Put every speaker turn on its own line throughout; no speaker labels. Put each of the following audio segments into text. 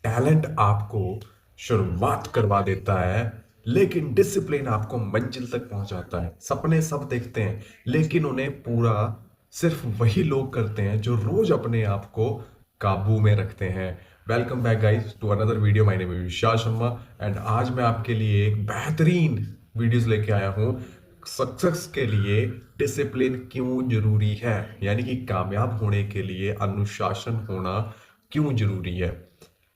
Talent आपको शुरुआत करवा देता है, लेकिन डिसिप्लिन आपको मंजिल तक पहुंचाता है। सपने सब देखते हैं, लेकिन उन्हें पूरा सिर्फ वही लोग करते हैं जो रोज अपने आप को काबू में रखते हैं। Welcome back guys to another video. My name is Vishal Sharma and आज मैं आपके लिए एक बेहतरीन वीडियोस लेके आया हूँ। सक्सेस के लिए डिसिप्लिन क्यों जरूरी है, यानी कि कामयाब होने के लिए अनुशासन होना क्यों जरूरी है।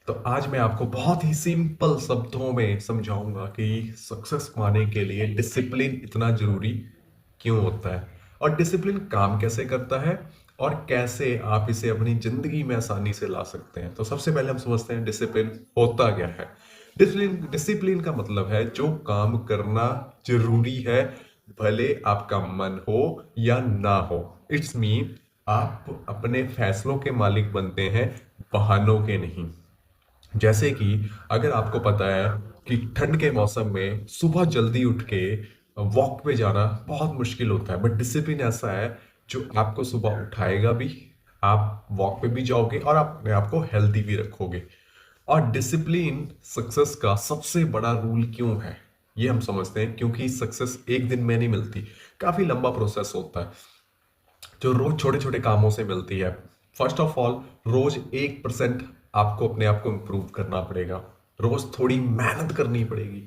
तो आज मैं आपको बहुत ही सिंपल शब्दों में समझाऊंगा कि सक्सेस पाने के लिए डिसिप्लिन इतना जरूरी क्यों होता है और डिसिप्लिन काम कैसे करता है और कैसे आप इसे अपनी जिंदगी में आसानी से ला सकते हैं। तो सबसे पहले हम समझते हैं डिसिप्लिन होता क्या है। डिसिप्लिन डिसिप्लिन का मतलब है जो काम करना जरूरी है, भले आपका मन हो या ना हो। इट्स मीन आप अपने फैसलों के मालिक बनते हैं, बहानों के नहीं। जैसे कि अगर आपको पता है कि ठंड के मौसम में सुबह जल्दी उठ के वॉक पे जाना बहुत मुश्किल होता है, बट डिसिप्लिन ऐसा है जो आपको सुबह उठाएगा भी, आप वॉक पे भी जाओगे और आप अपने आप को हेल्दी भी रखोगे। और डिसिप्लिन सक्सेस का सबसे बड़ा रूल क्यों है, ये हम समझते हैं। क्योंकि सक्सेस एक दिन में नहीं मिलती, काफी लंबा प्रोसेस होता है जो रोज छोटे छोटे कामों से मिलती है। फर्स्ट ऑफ ऑल, रोज 1% आपको अपने आप को इम्प्रूव करना पड़ेगा। रोज थोड़ी मेहनत करनी पड़ेगी,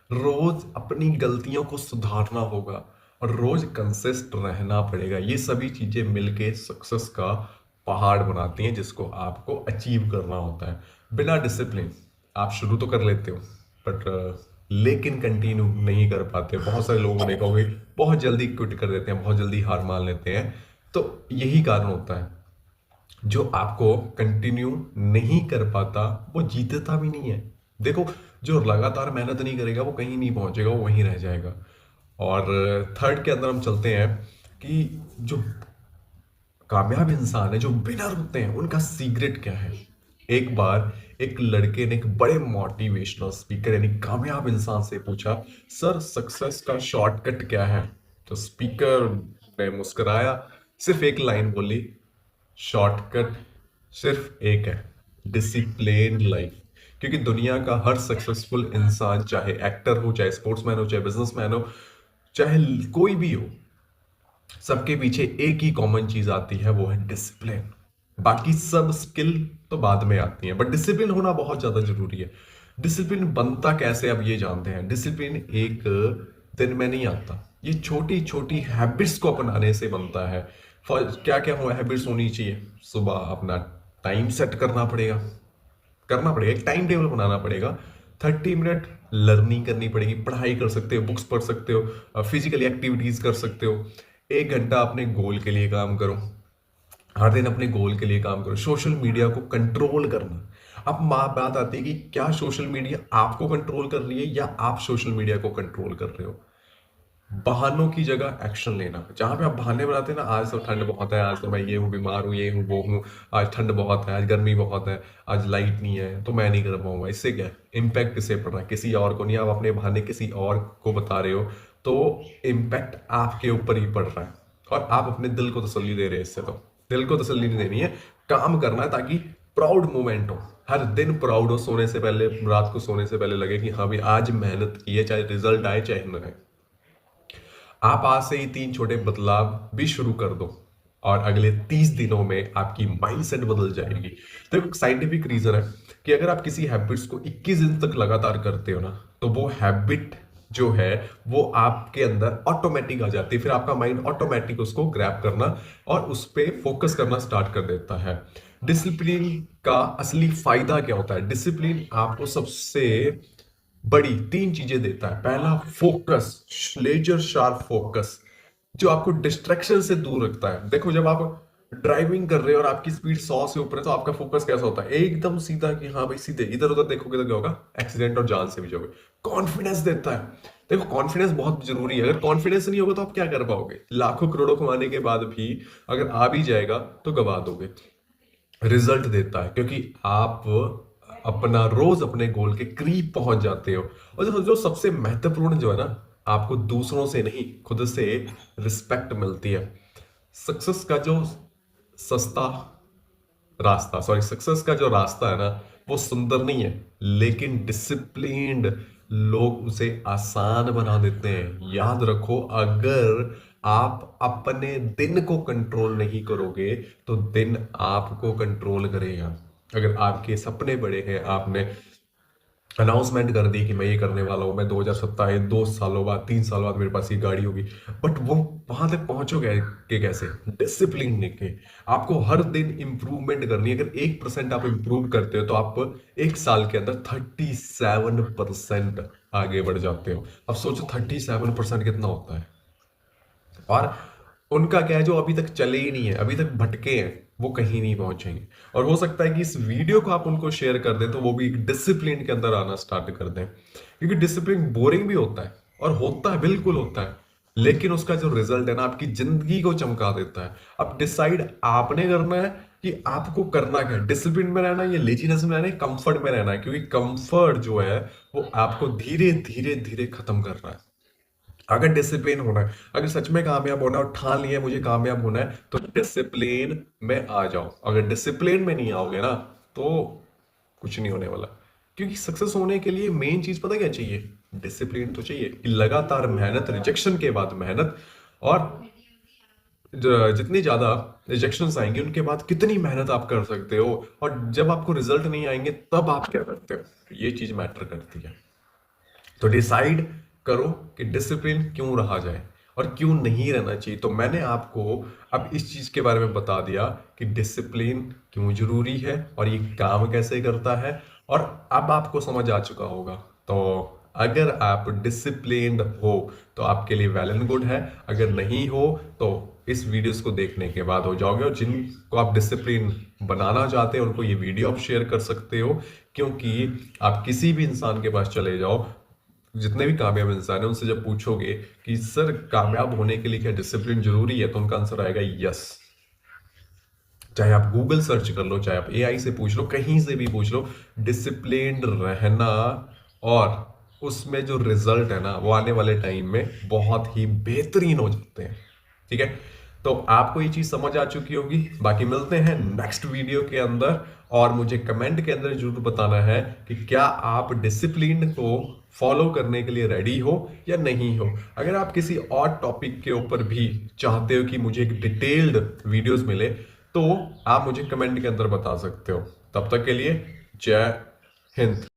रोज अपनी गलतियों को सुधारना होगा और रोज कंसिस्ट रहना पड़ेगा। ये सभी चीजें मिलके सक्सेस का पहाड़ बनाती हैं जिसको आपको अचीव करना होता है। बिना डिसिप्लिन आप शुरू तो कर लेते हो, बट लेकिन कंटिन्यू नहीं कर पाते। बहुत सारे लोगों को देखा होगा बहुत जल्दी क्विट कर देते हैं, बहुत जल्दी हार मान लेते हैं। तो यही कारण होता है, जो आपको कंटिन्यू नहीं कर पाता वो जीतता भी नहीं है। देखो, जो लगातार मेहनत नहीं करेगा वो कहीं नहीं पहुंचेगा, वो वहीं रह जाएगा। और थर्ड के अंदर हम चलते हैं कि जो कामयाब इंसान है, जो विनर होते हैं, उनका सीक्रेट क्या है। एक बार एक लड़के ने एक बड़े मोटिवेशनल स्पीकर यानी कामयाब इंसान से पूछा, सर सक्सेस का शॉर्टकट क्या है। तो स्पीकर ने मुस्कुराया, सिर्फ एक लाइन बोली, शॉर्टकट सिर्फ एक है, डिसिप्लिन लाइफ। क्योंकि दुनिया का हर सक्सेसफुल इंसान, चाहे एक्टर हो, चाहे स्पोर्ट्समैन हो, चाहे बिजनेसमैन हो, चाहे कोई भी हो, सबके पीछे एक ही कॉमन चीज आती है, वो है डिसिप्लिन। बाकी सब स्किल तो बाद में आती हैं, बट डिसिप्लिन होना बहुत ज्यादा जरूरी है। डिसिप्लिन बनता कैसे, अब ये जानते हैं। डिसिप्लिन एक दिन में नहीं आता, ये छोटी छोटी हैबिट्स को अपनाने से बनता है। क्या क्या हुआ हैबिट्स होनी चाहिए। सुबह अपना टाइम सेट करना पड़ेगा, एक टाइम टेबल बनाना पड़ेगा। 30 मिनट लर्निंग करनी पड़ेगी, पढ़ाई कर सकते हो, बुक्स पढ़ सकते हो, फिजिकल एक्टिविटीज कर सकते हो। 1 घंटा अपने गोल के लिए काम करो, हर दिन अपने गोल के लिए काम करो। सोशल मीडिया को कंट्रोल करना। अब बात आती है कि क्या सोशल मीडिया आपको कंट्रोल कर रही है या आप सोशल मीडिया को कंट्रोल कर रहे हो। बहानों की जगह एक्शन लेना। जहां पे आप बहाने बनाते हैं ना, आज तो ठंड बहुत है, आज तो मैं ये हूँ, बीमार हूँ, ये हूँ, वो हूँ, आज ठंड बहुत है, आज गर्मी बहुत है, आज लाइट नहीं है तो मैं नहीं कर पाऊंगा। इससे क्या इम्पैक्ट किसे पड़ रहा है, किसी और को नहीं। आप अपने बहाने किसी और को बता रहे हो तो इम्पैक्ट आपके ऊपर ही पड़ रहा है। और आप अपने दिल को तसल्ली दे रहे हैं इससे। तो दिल को तसल्ली नहीं देनी है, काम करना है ताकि प्राउड मोमेंट हो, हर दिन प्राउड हो। सोने से पहले, रात को सोने से पहले लगे कि हाँ भाई आज मेहनत की है, चाहे रिजल्ट आए चाहे न आए। आप आज से ही 3 छोटे बदलाव भी शुरू कर दो और अगले 30 दिनों में आपकी माइंडसेट बदल जाएगी। तो एक साइंटिफिक रीजन है कि अगर आप किसी हैबिट्स को 21 दिन तक लगातार करते हो ना, तो वो हैबिट जो है वो आपके अंदर ऑटोमेटिक आ जाती है। फिर आपका माइंड ऑटोमेटिक उसको ग्रैब करना और उस पर फोकस करना स्टार्ट कर देता है। डिसिप्लिन का असली फायदा क्या होता है। डिसिप्लिन आपको सबसे बड़ी 3 चीजें देता है। पहला, फोकस, लेजर शार्प फोकस, जो आपको डिस्ट्रैक्शन से दूर रखता है। देखो, जब आप ड्राइविंग कर रहे हो और आपकी स्पीड 100 से ऊपर है, तो आपका फोकस कैसा होता है, एकदम सीधा कि हाँ भाई सीधे, इधर उधर देखोगे तो क्या होगा, एक्सीडेंट और जान से भी जाओगे। कॉन्फिडेंस देता है। देखो, कॉन्फिडेंस बहुत जरूरी है। अगर कॉन्फिडेंस नहीं होगा तो आप क्या कर पाओगे। लाखों करोड़ों कमाने के बाद भी अगर आ भी जाएगा तो गवा दोगे। रिजल्ट देता है क्योंकि आप अपना रोज अपने गोल के करीब पहुंच जाते हो। और जो सबसे महत्वपूर्ण जो है ना, आपको दूसरों से नहीं खुद से रिस्पेक्ट मिलती है। सक्सेस का जो सस्ता सक्सेस का जो रास्ता है ना, वो सुंदर नहीं है, लेकिन डिसिप्लिन्ड लोग उसे आसान बना देते हैं। याद रखो, अगर आप अपने दिन को कंट्रोल नहीं करोगे तो दिन आपको कंट्रोल करेगा। अगर आपके सपने बड़े हैं, आपने अनाउंसमेंट कर दी कि मैं ये करने वाला हूँ, मैं 2027 2 सालों बाद 3 साल बाद मेरे पास ये गाड़ी होगी, बट वो वहां तक पहुंचोगे कि कैसे? डिसिप्लिन लेके। आपको हर दिन इंप्रूवमेंट करनी है। अगर 1% आप इंप्रूव करते हो तो आप एक साल के अंदर 37% आगे बढ़ जाते हो। अब सोचो 37% कितना होता है। और उनका क्या है, जो अभी तक चले ही नहीं है, अभी तक भटके हैं, वो कहीं नहीं पहुंचेंगे। और हो सकता है कि इस वीडियो को आप उनको शेयर कर दें तो वो भी एक डिसिप्लिन के अंदर आना स्टार्ट कर दें। क्योंकि डिसिप्लिन बोरिंग भी होता है, और होता है, बिल्कुल होता है, लेकिन उसका जो रिजल्ट है ना, आपकी जिंदगी को चमका देता है। अब डिसाइड आपने करना है कि आपको करना क्या है। डिसिप्लिन में रहना है या लेजीनेस में रहना है, कंफर्ट में रहना है। क्योंकि कंफर्ट जो है वो आपको धीरे धीरे धीरे खत्म कर रहा है। अगर डिसिप्लिन होना है, अगर सच में कामयाब होना है और ठान लिया है मुझे कामयाब होना है, तो डिसिप्लिन में आ जाओ। अगर डिसिप्लिन में नहीं आओगे ना, तो कुछ नहीं होने वाला। क्योंकि सक्सेस होने के लिए मेन चीज पता क्या चाहिए? डिसिप्लिन तो चाहिए कि लगातार मेहनत, रिजेक्शन के बाद मेहनत, और जितनी ज्यादा रिजेक्शंस आएंगे उनके बाद कितनी मेहनत आप कर सकते हो, और जब आपको रिजल्ट नहीं आएंगे तब आप क्या करते हो, ये चीज मैटर करती है। तो डिसाइड करो कि डिसिप्लिन क्यों रहा जाए और क्यों नहीं रहना चाहिए। तो मैंने आपको अब इस चीज के बारे में बता दिया कि डिसिप्लिन क्यों जरूरी है और ये काम कैसे करता है, और अब आपको समझ आ चुका होगा। तो अगर आप डिसिप्लिन्ड हो तो आपके लिए वेल एंड गुड है, अगर नहीं हो तो इस वीडियोस को देखने के बाद हो जाओगे। और जिनको आप डिसिप्लिन बनाना चाहते हैं उनको ये वीडियो आप शेयर कर सकते हो। क्योंकि आप किसी भी इंसान के पास चले जाओ, जितने भी कामयाब इंसान है, उनसे जब पूछोगे कि सर कामयाब होने के लिए क्या डिसिप्लिन जरूरी है, तो उनका आंसर आएगा यस। चाहे आप गूगल सर्च कर लो, चाहे आप एआई से पूछ लो, कहीं से भी पूछ लो, डिसिप्लिन्ड रहना और उसमें जो रिजल्ट है ना, वो आने वाले टाइम में बहुत ही बेहतरीन हो जाते हैं। ठीक है, तो आपको ये चीज समझ आ चुकी होगी। बाकी मिलते हैं नेक्स्ट वीडियो के अंदर, और मुझे कमेंट के अंदर जरूर बताना है कि क्या आप डिसिप्लिन को फॉलो करने के लिए रेडी हो या नहीं हो। अगर आप किसी और टॉपिक के ऊपर भी चाहते हो कि मुझे एक डिटेल्ड वीडियोस मिले, तो आप मुझे कमेंट के अंदर बता सकते हो। तब तक के लिए जय हिंद।